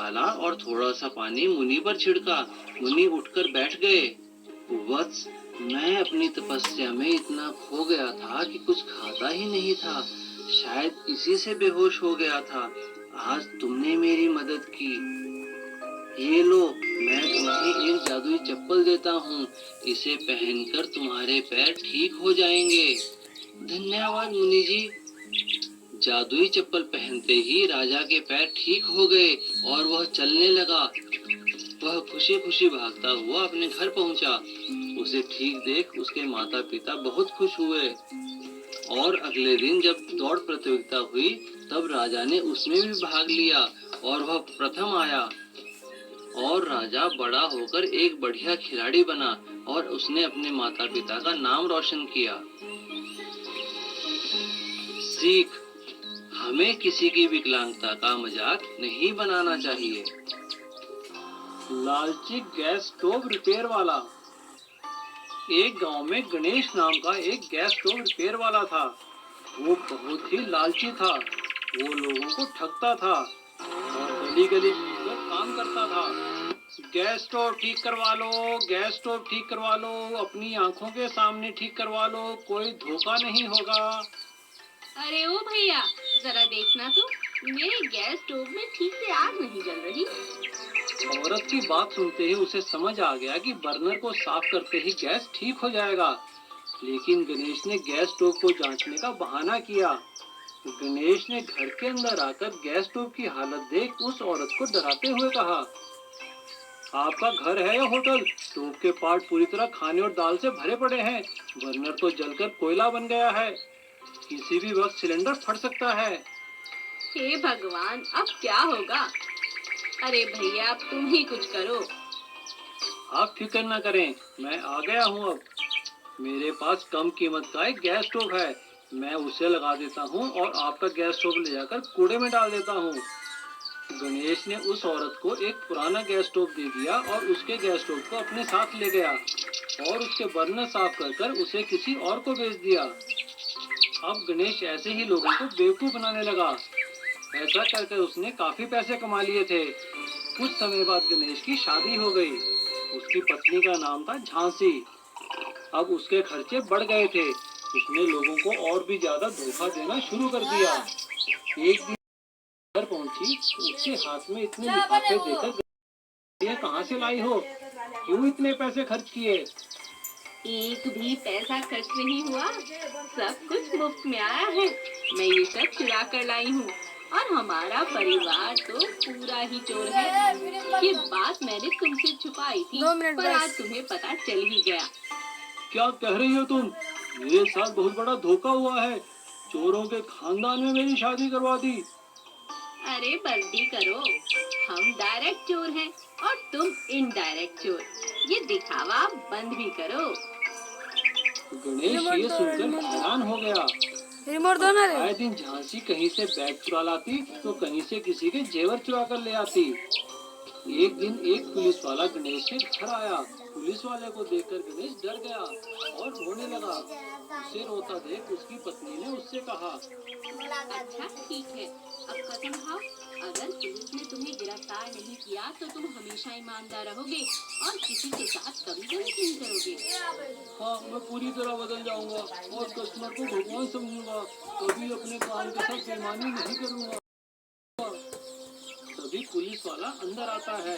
निकाला और थोड़ा सा पानी मुनि पर छिड़का। मुनि उठकर बैठ गए। वत्स, मैं अपनी तपस्या में इतना खो गया था कि कुछ खाता ही नहीं था। शायद इसी से बेहोश हो गया था। आज तुमने मेरी मदद की। ये लो, मैं तुम्हें एक जादुई चप्पल देता हूँ। इसे पहनकर तुम्हारे पैर ठीक हो जाएंगे। धन्यवाद मुनि जी। जादुई चप्पल पहनते ही राजा के पैर ठीक हो गए और वह चलने लगा। वह खुशी खुशी भागता हुआ अपने घर पहुंचा। उसे ठीक देख उसके माता पिता बहुत खुश हुए। और अगले दिन जब दौड़ प्रतियोगिता हुई तब राजा ने उसमें भी भाग लिया और वह प्रथम आया। और राजा बड़ा होकर एक बढ़िया खिलाड़ी बना और उसने अपने माता पिता का नाम रोशन किया। सीख, हमें किसी की विकलांगता का मजाक नहीं बनाना चाहिए। लालची गैस स्टोव रिपेयर वाला। एक गांव में गणेश नाम का एक गैस स्टोव रिपेयर वाला था। वो बहुत ही लालची था। वो लोगों को ठगता था और गली गली घूमकर काम करता था। गैस स्टोव ठीक करवा लो, गैस स्टोव ठीक करवा लो, अपनी आंखों के सामने ठीक करवा लो, कोई धोखा नहीं होगा। अरे ओ भैया, जरा देखना तो, मेरे गैस स्टोव में ठीक से आग नहीं जल रही। औरत की बात सुनते ही उसे समझ आ गया कि बर्नर को साफ करते ही गैस ठीक हो जाएगा। लेकिन गणेश ने गैस स्टोव को जांचने का बहाना किया। गणेश ने घर के अंदर आकर गैस स्टोव की हालत देख उस औरत को डराते हुए कहा, आपका घर है या होटल? स्टोव के पार्ट पूरी तरह खाने और दाल से भरे पड़े हैं। बर्नर तो जलकर कोयला बन गया है। किसी भी वक्त सिलेंडर फट सकता है। हे भगवान, अब क्या होगा? अरे भैया, अब तुम ही कुछ करो। आप फिक्र न करें, मैं आ गया हूँ। अब मेरे पास कम कीमत का एक गैस स्टोव है। मैं उसे लगा देता हूँ और आपका गैस स्टोव ले जाकर कूड़े में डाल देता हूँ। गणेश ने उस औरत को एक पुराना गैस स्टोव दे दिया और उसके गैस स्टोव को अपने साथ ले गया और उसके बर्नर साफ कर उसे किसी और को बेच दिया। अब गणेश ऐसे ही लोगों को बेवकूफ बनाने लगा। ऐसा करके उसने काफी पैसे कमा लिए थे। कुछ समय बाद गणेश की शादी हो गई। उसकी पत्नी का नाम था झांसी। अब उसके खर्चे बढ़ गए थे। उसने लोगों को और भी ज्यादा धोखा देना शुरू कर दिया। एक दिन घर पहुंची तो उसके हाथ में इतने लिफाफे देकर, ये कहाँ से लाई हो? क्यों इतने पैसे खर्च किए? एक भी पैसा खर्च नहीं हुआ, सब कुछ मुफ्त में आया है। मैं ये सब चुरा कर लाई हूँ और हमारा परिवार तो पूरा ही चोर है। ये बात मैंने तुमसे छुपाई थी, पर आज तुम्हें पता चल ही गया। क्या कह रही हो तुम? मेरे साथ बहुत बड़ा धोखा हुआ है। चोरों के खानदान में मेरी शादी करवा दी। अरे बल्दी करो, हम डायरेक्ट चोर हैं और तुम इनडायरेक्ट चोर। ये दिखावा बंद भी करो। गणेश ये सुनकर हैरान हो गया। रिमोट दो ना रे। आए दिन झांसी कहीं से बैग चुरा लाती तो कहीं से किसी के जेवर चुरा कर ले आती। एक दिन एक पुलिस वाला गणेश के घर आया। पुलिस वाले को देखकर गणेश डर गया और रोने लगा। उसे रोता देख उसकी पत्नी ने उससे कहा, अच्छा ठीक है, अब कसम खाओ, अगर पुलिस ने तुम्हें गिरफ्तार नहीं किया तो तुम हमेशा ईमानदार रहोगे और किसी के साथ कभी गलत नहीं करोगे। हाँ, मैं पूरी तरह बदल जाऊंगा और कस्टमर को भगवान समझूंगा। कभी अपने काम के साथ बेईमानी नहीं करूंगा। तभी पुलिस वाला अंदर आता है।